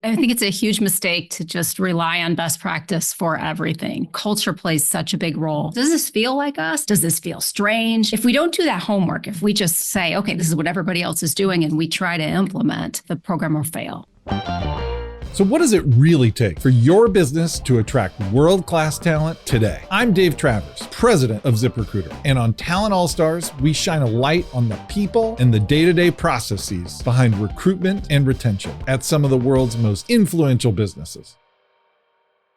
I think it's a huge mistake to just rely on best practice for everything. Culture plays such a big role. Does this feel like us? Does this feel strange? If we don't do that homework, if we just say, okay, this is what everybody else is doing, and we try to implement, the program will fail. So what does it really take for your business to attract world-class talent today? I'm Dave Travers, president of ZipRecruiter. And on Talent All-Stars, we shine a light on the people and the day-to-day processes behind recruitment and retention at some of the world's most influential businesses.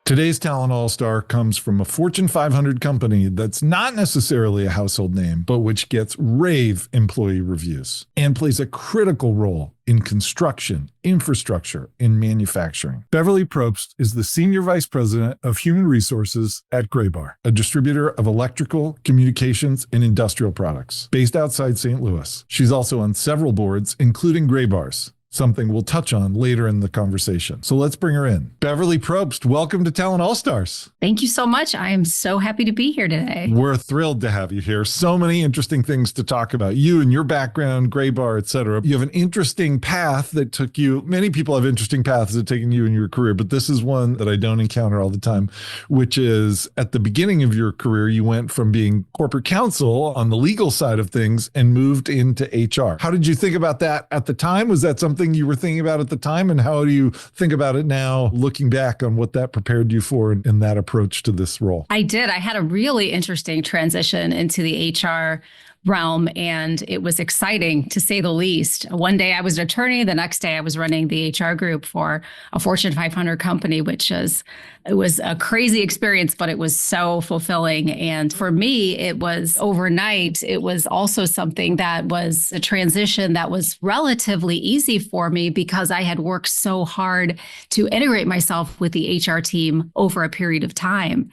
Today's Talent All-Star comes from a Fortune 500 company that's not necessarily a household name, but which gets rave employee reviews and plays a critical role in construction, infrastructure, and manufacturing. Beverly Propst is the Senior Vice President of Human Resources at Graybar, a distributor of electrical, communications, and industrial products based outside St. Louis. She's also on several boards, including Graybar's, something we'll touch on later in the conversation. So let's bring her in. Beverly Propst, welcome to Talent All-Stars. Thank you so much. I am so happy to be here today. We're thrilled to have you here. So many interesting things to talk about. You and your background, Graybar, et cetera. You have an interesting path that took you, many people have interesting paths that have taken you in your career, but this is one that I don't encounter all the time, which is at the beginning of your career, you went from being corporate counsel on the legal side of things and moved into HR. How did you think about that at the time? Was that something you were thinking about at the time? And how do you think about it now, looking back on what that prepared you for in that approach to this role? I did. I had a really interesting transition into the HR realm, and it was exciting to say the least. One day I was an attorney, the next day I was running the HR group for a Fortune 500 company, it was a crazy experience, but it was so fulfilling. And for me, it was overnight. It was also something that was a transition that was relatively easy for me because I had worked so hard to integrate myself with the HR team over a period of time.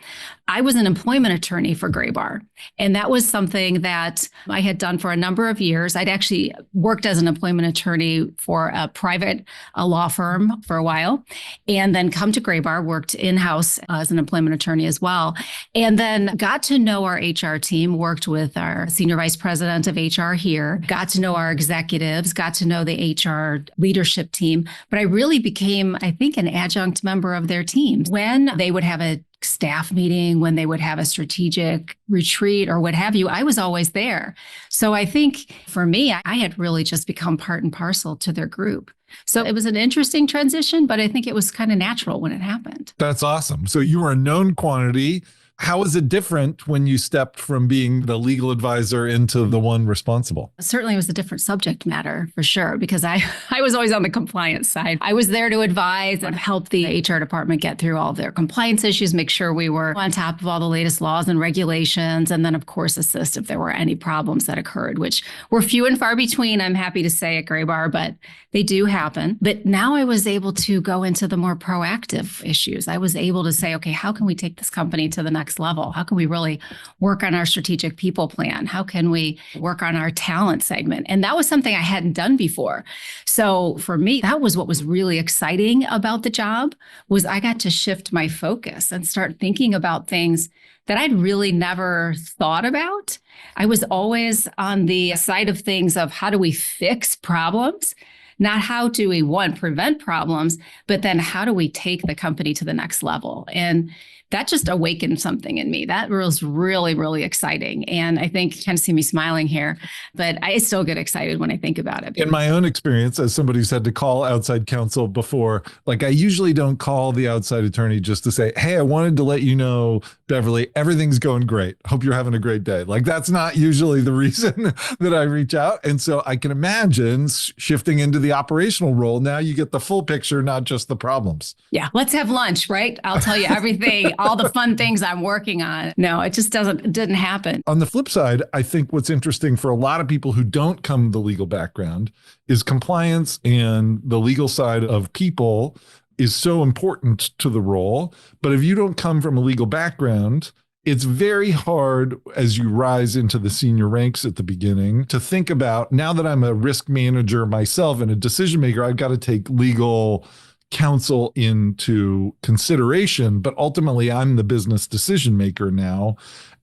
I was an employment attorney for Graybar, and that was something that I had done for a number of years. I'd actually worked as an employment attorney for a private law firm for a while, and then come to Graybar, worked in-house as an employment attorney as well, and then got to know our HR team, worked with our senior vice president of HR here, got to know our executives, got to know the HR leadership team, but I really became, I think, an adjunct member of their team. When they would have a staff meeting, when they would have a strategic retreat or what have you, I was always there. So I think for me, I had really just become part and parcel to their group. So it was an interesting transition, but I think it was kind of natural when it happened. That's awesome. So you were a known quantity. How is it different when you stepped from being the legal advisor into the one responsible? Certainly it was a different subject matter for sure, because I was always on the compliance side. I was there to advise and help the HR department get through all of their compliance issues, make sure we were on top of all the latest laws and regulations, and then of course assist if there were any problems that occurred, which were few and far between, I'm happy to say, at Graybar, but they do happen. But now I was able to go into the more proactive issues. I was able to say, okay, how can we take this company to the next level? How can we really work on our strategic people plan? How can we work on our talent segment? And that was something I hadn't done before. So for me, that was what was really exciting about the job, was I got to shift my focus and start thinking about things that I'd really never thought about. I was always on the side of things of how do we fix problems? Not how do we, one, prevent problems, but then how do we take the company to the next level? And that just awakened something in me. That was really, really exciting. And I think you kind of see me smiling here, but I still get excited when I think about it. In my own experience, as somebody who's had to call outside counsel before, like I usually don't call the outside attorney just to say, hey, I wanted to let you know, Beverly, everything's going great. Hope you're having a great day. Like that's not usually the reason that I reach out. And so I can imagine shifting into the operational role. Now you get the full picture, not just the problems. Yeah. Let's have lunch, right? I'll tell you everything, all the fun things I'm working on. No, it just didn't happen. On the flip side, I think what's interesting for a lot of people who don't come from the legal background is compliance, and the legal side of people is so important to the role. But if you don't come from a legal background, it's very hard as you rise into the senior ranks at the beginning to think about, now that I'm a risk manager myself and a decision maker, I've got to take legal counsel into consideration, but ultimately I'm the business decision maker now.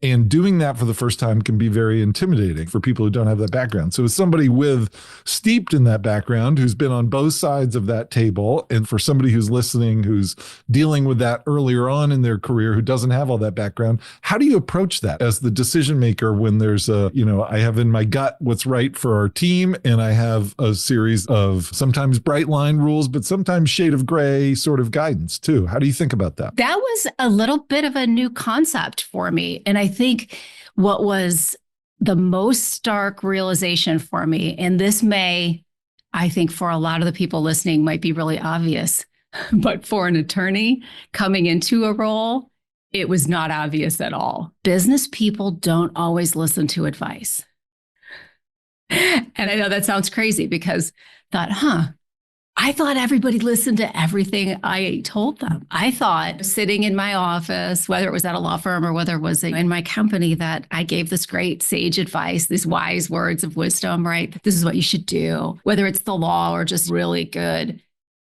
And doing that for the first time can be very intimidating for people who don't have that background. So as somebody steeped in that background, who's been on both sides of that table, and for somebody who's listening, who's dealing with that earlier on in their career, who doesn't have all that background, how do you approach that as the decision maker when there's I have in my gut what's right for our team, and I have a series of sometimes bright line rules, but sometimes shade of gray sort of guidance too. How do you think about that? That was a little bit of a new concept for me. And I think what was the most stark realization for me, and this I think for a lot of the people listening might be really obvious, but for an attorney coming into a role, it was not obvious at all. Business people don't always listen to advice. And I know that sounds crazy because I thought everybody listened to everything I told them. I thought sitting in my office, whether it was at a law firm or whether it was in my company, that I gave this great sage advice, these wise words of wisdom, right? This is what you should do, whether it's the law or just really good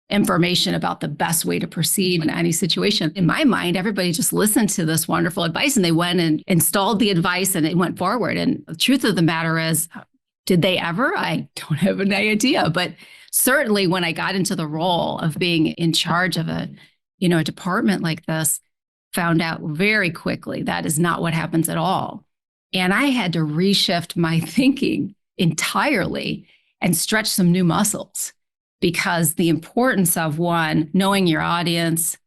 information about the best way to proceed in any situation. In my mind, everybody just listened to this wonderful advice and they went and installed the advice and it went forward. And the truth of the matter is, did they ever? I don't have an idea, but certainly when I got into the role of being in charge of a department like this, found out very quickly that is not what happens at all. And I had to reshift my thinking entirely and stretch some new muscles, because the importance of, one, knowing your audience,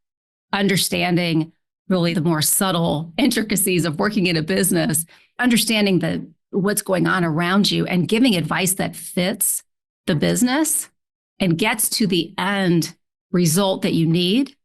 understanding really the more subtle intricacies of working in a business, understanding what's going on around you and giving advice that fits the business and gets to the end result that you need,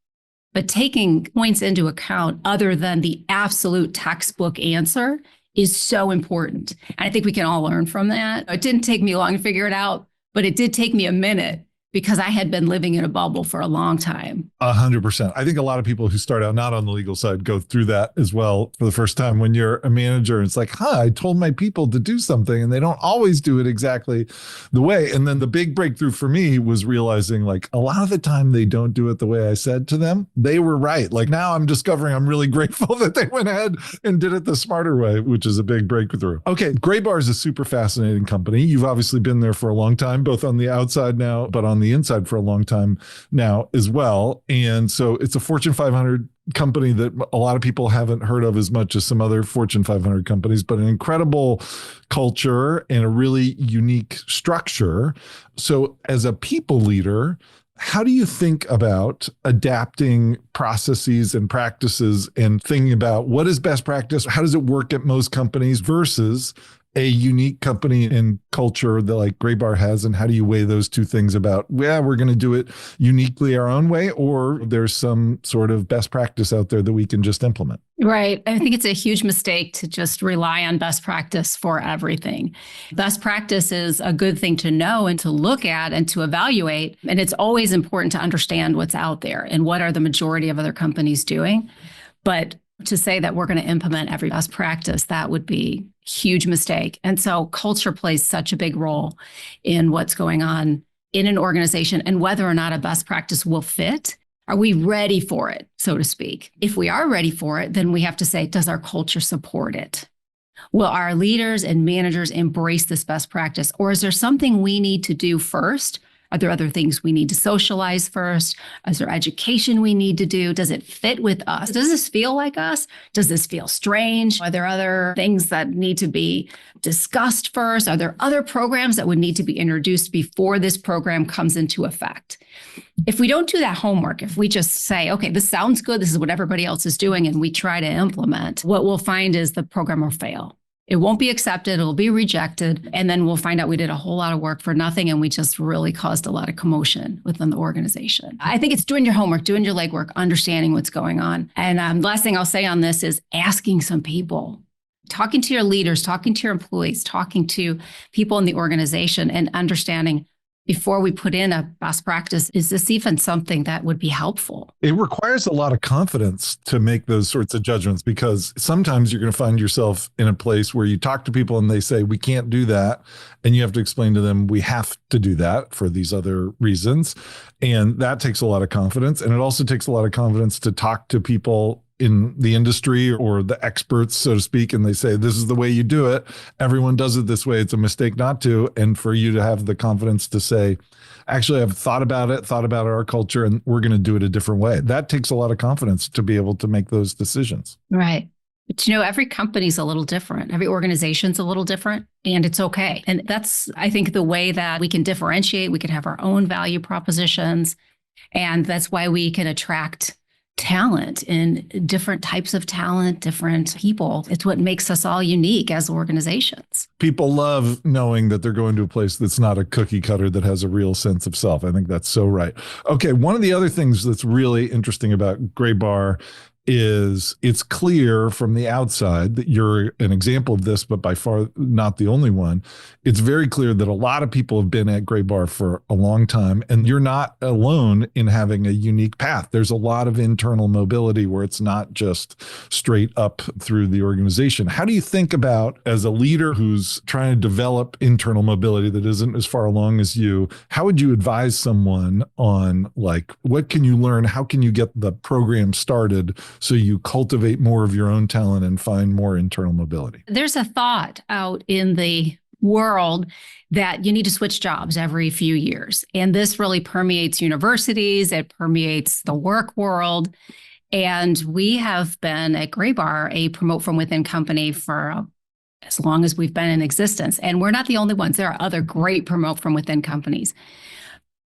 but taking points into account other than the absolute textbook answer is so important. And I think we can all learn from that. It didn't take me long to figure it out, but it did take me a minute because I had been living in a bubble for a long time. 100%. I think a lot of people who start out not on the legal side go through that as well for the first time. When you're a manager, it's like, I told my people to do something and they don't always do it exactly the way. And then the big breakthrough for me was realizing, like, a lot of the time they don't do it the way I said to them. They were right. Like, now I'm discovering I'm really grateful that they went ahead and did it the smarter way, which is a big breakthrough. Okay. Graybar is a super fascinating company. You've obviously been there for a long time, both on the outside now, but on the inside for a long time now as well. And so it's a Fortune 500 company that a lot of people haven't heard of as much as some other Fortune 500 companies, but an incredible culture and a really unique structure. So as a people leader, how do you think about adapting processes and practices and thinking about what is best practice? How does it work at most companies versus a unique company and culture that like Graybar has? And how do you weigh those two things about, we're going to do it uniquely our own way, or there's some sort of best practice out there that we can just implement? Right. I think it's a huge mistake to just rely on best practice for everything. Best practice is a good thing to know and to look at and to evaluate. And it's always important to understand what's out there and what are the majority of other companies doing. But to say that we're going to implement every best practice, that would be a huge mistake. And so culture plays such a big role in what's going on in an organization and whether or not a best practice will fit. Are we ready for it, so to speak? If we are ready for it, then we have to say, does our culture support it? Will our leaders and managers embrace this best practice? Or is there something we need to do first? Are there other things we need to socialize first? Is there education we need to do? Does it fit with us? Does this feel like us? Does this feel strange? Are there other things that need to be discussed first? Are there other programs that would need to be introduced before this program comes into effect? If we don't do that homework, if we just say, okay, this sounds good, this is what everybody else is doing, and we try to implement, what we'll find is the program will fail. It won't be accepted. It'll be rejected. And then we'll find out we did a whole lot of work for nothing. And we just really caused a lot of commotion within the organization. I think it's doing your homework, doing your legwork, understanding what's going on. And the last thing I'll say on this is asking some people, talking to your leaders, talking to your employees, talking to people in the organization and understanding before we put in a best practice, is this even something that would be helpful? It requires a lot of confidence to make those sorts of judgments, because sometimes you're going to find yourself in a place where you talk to people and they say, we can't do that. And you have to explain to them, we have to do that for these other reasons. And that takes a lot of confidence. And it also takes a lot of confidence to talk to people in the industry or the experts, so to speak, and they say, this is the way you do it. Everyone does it this way. It's a mistake not to. And for you to have the confidence to say, actually, I've thought about our culture, and we're going to do it a different way. That takes a lot of confidence to be able to make those decisions. Right. But every company's a little different. Every organization's a little different, and it's okay. And that's, I think, the way that we can differentiate. We can have our own value propositions. And that's why we can attract talent in different types of talent, different people. It's what makes us all unique as organizations. People love knowing that they're going to a place that's not a cookie cutter, that has a real sense of self. I think that's so right. Okay, one of the other things that's really interesting about Graybar is it's clear from the outside that you're an example of this, but by far not the only one. It's very clear that a lot of people have been at Graybar for a long time, and you're not alone in having a unique path. There's a lot of internal mobility where it's not just straight up through the organization. How do you think about, as a leader who's trying to develop internal mobility that isn't as far along as you, how would you advise someone on, like, what can you learn? How can you get the program started so you cultivate more of your own talent and find more internal mobility? There's a thought out in the world that you need to switch jobs every few years. And this really permeates universities, it permeates the work world. And we have been at Graybar a promote from within company for as long as we've been in existence. And we're not the only ones. There are other great promote from within companies.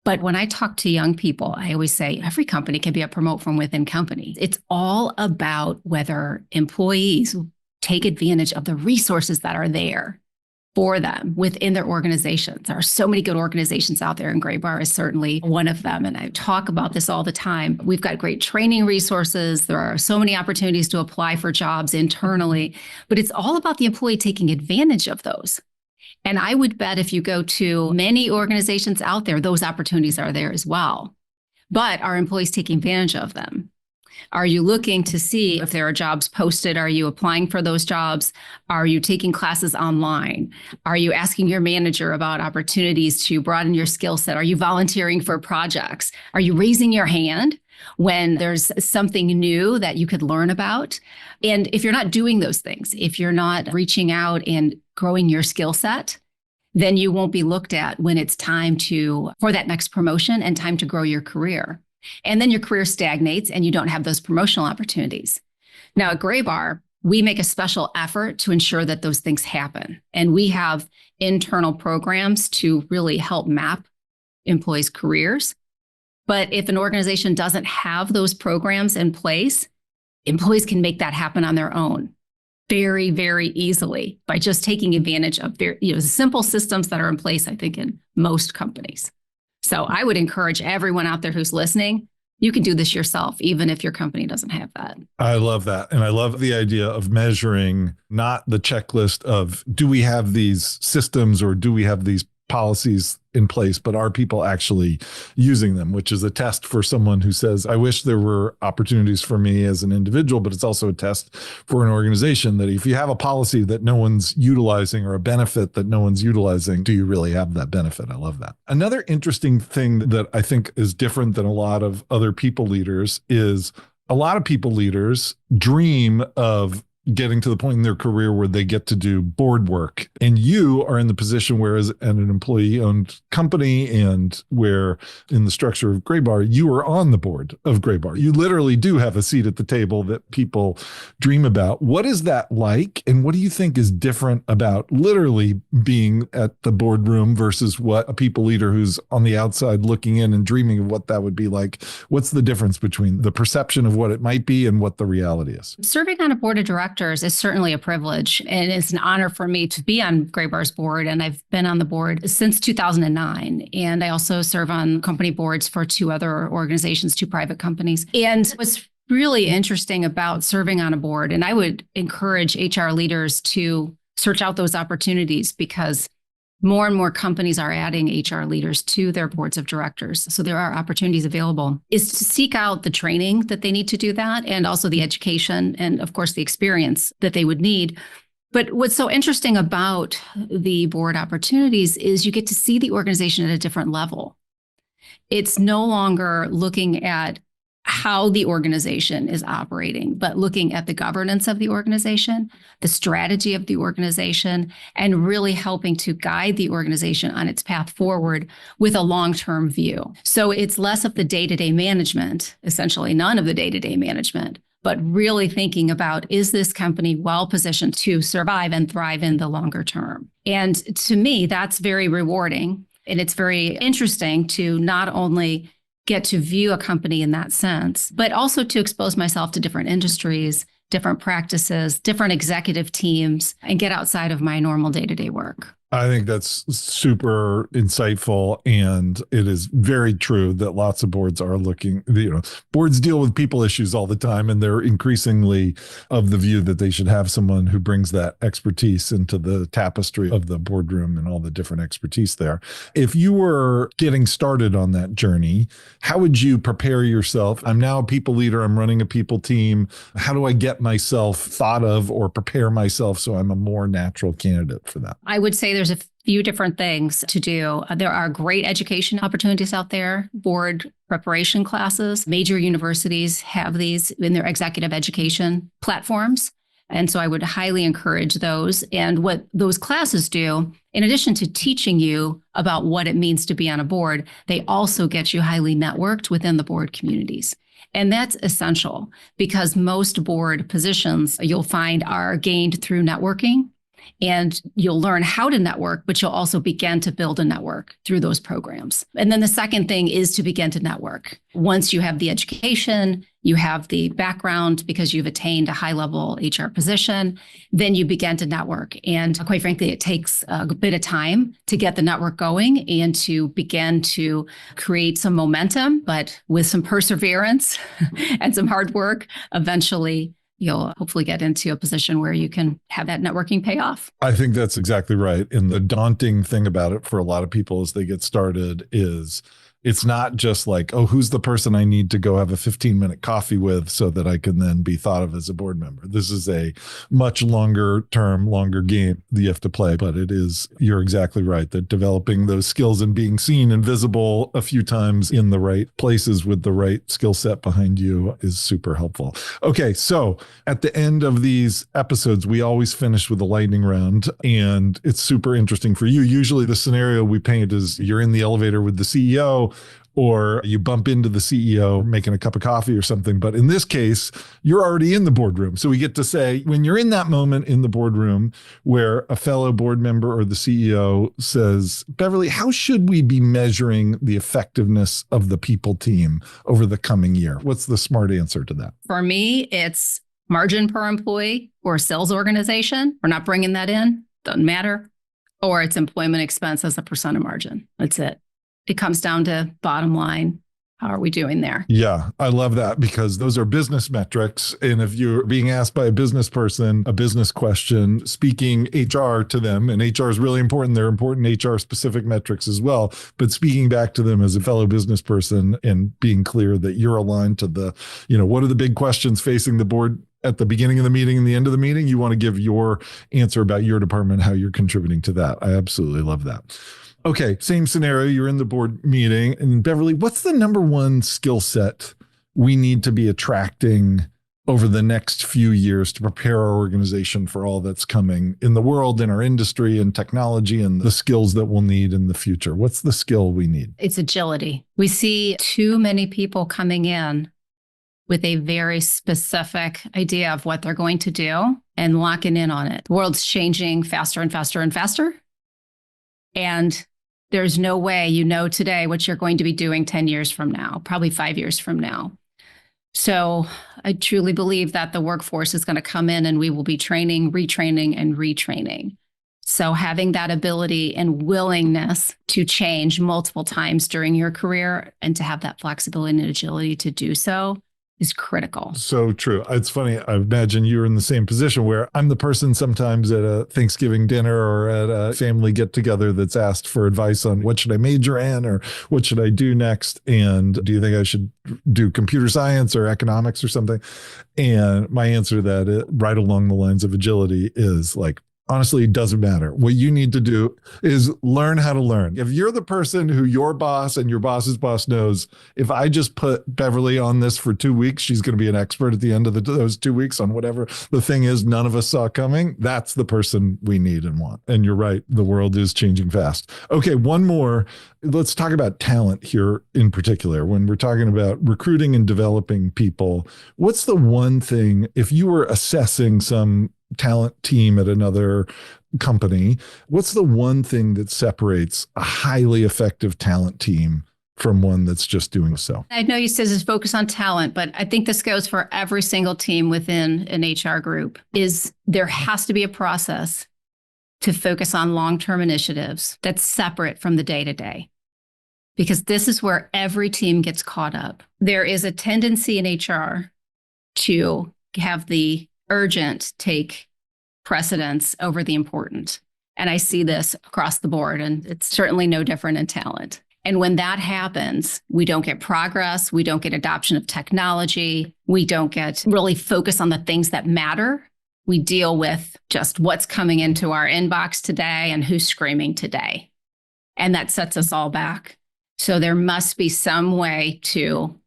But when I talk to young people, I always say every company can be a promote from within company. It's all about whether employees take advantage of the resources that are there for them within their organizations. There are so many good organizations out there, and Graybar is certainly one of them. And I talk about this all the time. We've got great training resources. There are so many opportunities to apply for jobs internally, but it's all about the employee taking advantage of those. And I would bet if you go to many organizations out there, those opportunities are there as well. But are employees taking advantage of them? Are you looking to see if there are jobs posted? Are you applying for those jobs? Are you taking classes online? Are you asking your manager about opportunities to broaden your skill set? Are you volunteering for projects? Are you raising your hand when there's something new that you could learn about? And if you're not doing those things, if you're not reaching out and growing your skill set, then you won't be looked at when it's time for that next promotion and time to grow your career. And then your career stagnates and you don't have those promotional opportunities. Now at Graybar, we make a special effort to ensure that those things happen. And we have internal programs to really help map employees' careers. But if an organization doesn't have those programs in place, employees can make that happen on their own very, very easily by just taking advantage of simple systems that are in place, I think, in most companies. So I would encourage everyone out there who's listening, you can do this yourself, even if your company doesn't have that. I love that. And I love the idea of measuring not the checklist of, do we have these systems or do we have these policies in place, but are people actually using them, which is a test for someone who says, I wish there were opportunities for me as an individual, but it's also a test for an organization that if you have a policy that no one's utilizing or a benefit that no one's utilizing, do you really have that benefit? I love that. Another interesting thing that I think is different than a lot of other people leaders is a lot of people leaders dream of getting to the point in their career where they get to do board work. And you are in the position where, as an employee-owned company and where in the structure of Graybar, you are on the board of Graybar. You literally do have a seat at the table that people dream about. What is that like? And what do you think is different about literally being at the boardroom versus what a people leader who's on the outside looking in and dreaming of what that would be like? What's the difference between the perception of what it might be and what the reality is? Serving on a board of directors is certainly a privilege, and it's an honor for me to be on Graybar's board. And I've been on the board since 2009. And I also serve on company boards for two other organizations, two private companies. And what's really interesting about serving on a board, and I would encourage HR leaders to search out those opportunities, because more and more companies are adding HR leaders to their boards of directors. So there are opportunities available, is to seek out the training that they need to do that, and also the education and, of course, the experience that they would need. But what's so interesting about the board opportunities is you get to see the organization at a different level. It's no longer looking at how the organization is operating, but looking at the governance of the organization, the strategy of the organization, and really helping to guide the organization on its path forward with a long-term view. So it's less of the day-to-day management, essentially none of the day-to-day management, but really thinking about, is this company well positioned to survive and thrive in the longer term? And to me, that's very rewarding. And it's very interesting to not only get to view a company in that sense, but also to expose myself to different industries, different practices, different executive teams, and get outside of my normal day-to-day work. I think that's super insightful. And it is very true that lots of boards are looking, boards deal with people issues all the time, and they're increasingly of the view that they should have someone who brings that expertise into the tapestry of the boardroom and all the different expertise there. If you were getting started on that journey, how would you prepare yourself? I'm now a people leader. I'm running a people team. How do I get myself thought of or prepare myself so I'm a more natural candidate for that? I would say there's a few different things to do. There are great education opportunities out there, board preparation classes. Major universities have these in their executive education platforms. And so I would highly encourage those. And what those classes do, in addition to teaching you about what it means to be on a board, they also get you highly networked within the board communities. And that's essential because most board positions you'll find are gained through networking. And you'll learn how to network, but you'll also begin to build a network through those programs. And then the second thing is to begin to network. Once you have the education, you have the background because you've attained a high-level HR position, then you begin to network. And quite frankly, it takes a bit of time to get the network going and to begin to create some momentum, but with some perseverance and some hard work, eventually you'll hopefully get into a position where you can have that networking pay off. I think that's exactly right. And the daunting thing about it for a lot of people as they get started is it's not just like, oh, who's the person I need to go have a 15-minute coffee with so that I can then be thought of as a board member. This is a much longer term, longer game that you have to play. But it is, you're exactly right, that developing those skills and being seen and visible a few times in the right places with the right skill set behind you is super helpful. Okay, so at the end of these episodes, we always finish with a lightning round, and it's super interesting for you. Usually the scenario we paint is you're in the elevator with the CEO, or you bump into the CEO making a cup of coffee or something. But in this case, you're already in the boardroom. So we get to say, when you're in that moment in the boardroom where a fellow board member or the CEO says, Beverly, how should we be measuring the effectiveness of the people team over the coming year? What's the smart answer to that? For me, it's margin per employee or sales organization. We're not bringing that in. Doesn't matter. Or it's employment expense as a percent of margin. That's it. It comes down to bottom line. How are we doing there? Yeah, I love that because those are business metrics. And if you're being asked by a business person a business question, speaking HR to them, and HR is really important, they're important HR specific metrics as well, but speaking back to them as a fellow business person and being clear that you're aligned to the, what are the big questions facing the board at the beginning of the meeting and the end of the meeting, you want to give your answer about your department, how you're contributing to that. I absolutely love that. Okay, same scenario. You're in the board meeting. And Beverly, what's the number one skill set we need to be attracting over the next few years to prepare our organization for all that's coming in the world, in our industry and technology and the skills that we'll need in the future? What's the skill we need? It's agility. We see too many people coming in with a very specific idea of what they're going to do and locking in on it. The world's changing faster and faster and faster. And there's no way you know today what you're going to be doing 10 years from now, probably 5 years from now. So I truly believe that the workforce is going to come in and we will be training, retraining, and retraining. So having that ability and willingness to change multiple times during your career and to have that flexibility and agility to do so is critical. So true. It's funny. I imagine you're in the same position where I'm the person sometimes at a Thanksgiving dinner or at a family get together that's asked for advice on what should I major in or what should I do next? And do you think I should do computer science or economics or something? And my answer to that, right along the lines of agility, is like, Honestly, it doesn't matter. What you need to do is learn how to learn. If you're the person who your boss and your boss's boss knows, if I just put Beverly on this for 2 weeks, she's going to be an expert at the end of those 2 weeks on whatever the thing is none of us saw coming. That's the person we need and want. And you're right. The world is changing fast. Okay, one more. Let's talk about talent here in particular. When we're talking about recruiting and developing people, what's the one thing, if you were assessing some talent team at another company, what's the one thing that separates a highly effective talent team from one that's just doing so? I know you said this focus on talent, but I think this goes for every single team within an HR group, is there has to be a process to focus on long-term initiatives that's separate from the day-to-day. Because this is where every team gets caught up. There is a tendency in HR to have the urgent take precedence over the important. And I see this across the board, and it's certainly no different in talent. And when that happens, we don't get progress, we don't get adoption of technology, we don't get really focus on the things that matter. We deal with just what's coming into our inbox today and who's screaming today. And that sets us all back. So there must be some way to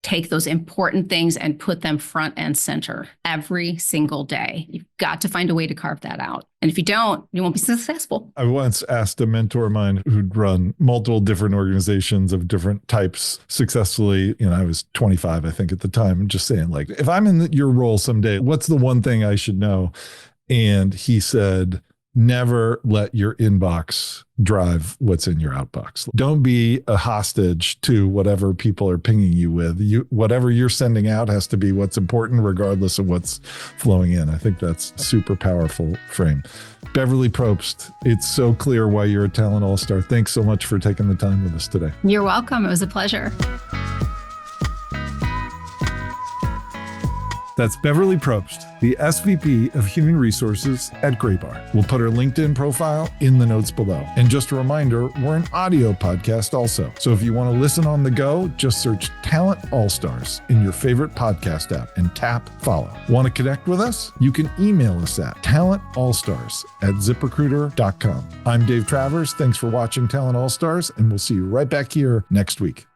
take those important things and put them front and center every single day. You've got to find a way to carve that out. And if you don't, you won't be successful. I once asked a mentor of mine who'd run multiple different organizations of different types successfully. I was 25, I think, at the time, just saying, like, if I'm in your role someday, what's the one thing I should know? And he said, never let your inbox drive what's in your outbox. Don't be a hostage to whatever people are pinging you with. Whatever you're sending out has to be what's important, regardless of what's flowing in. I think that's a super powerful frame. Beverly Propst, it's so clear why you're a talent all-star. Thanks so much for taking the time with us today. You're welcome. It was a pleasure. That's Beverly Propst, the SVP of Human Resources at Graybar. We'll put her LinkedIn profile in the notes below. And just a reminder, we're an audio podcast also. So if you want to listen on the go, just search Talent All-Stars in your favorite podcast app and tap follow. Want to connect with us? You can email us at talentallstars@ziprecruiter.com. I'm Dave Travers. Thanks for watching Talent All-Stars, and we'll see you right back here next week.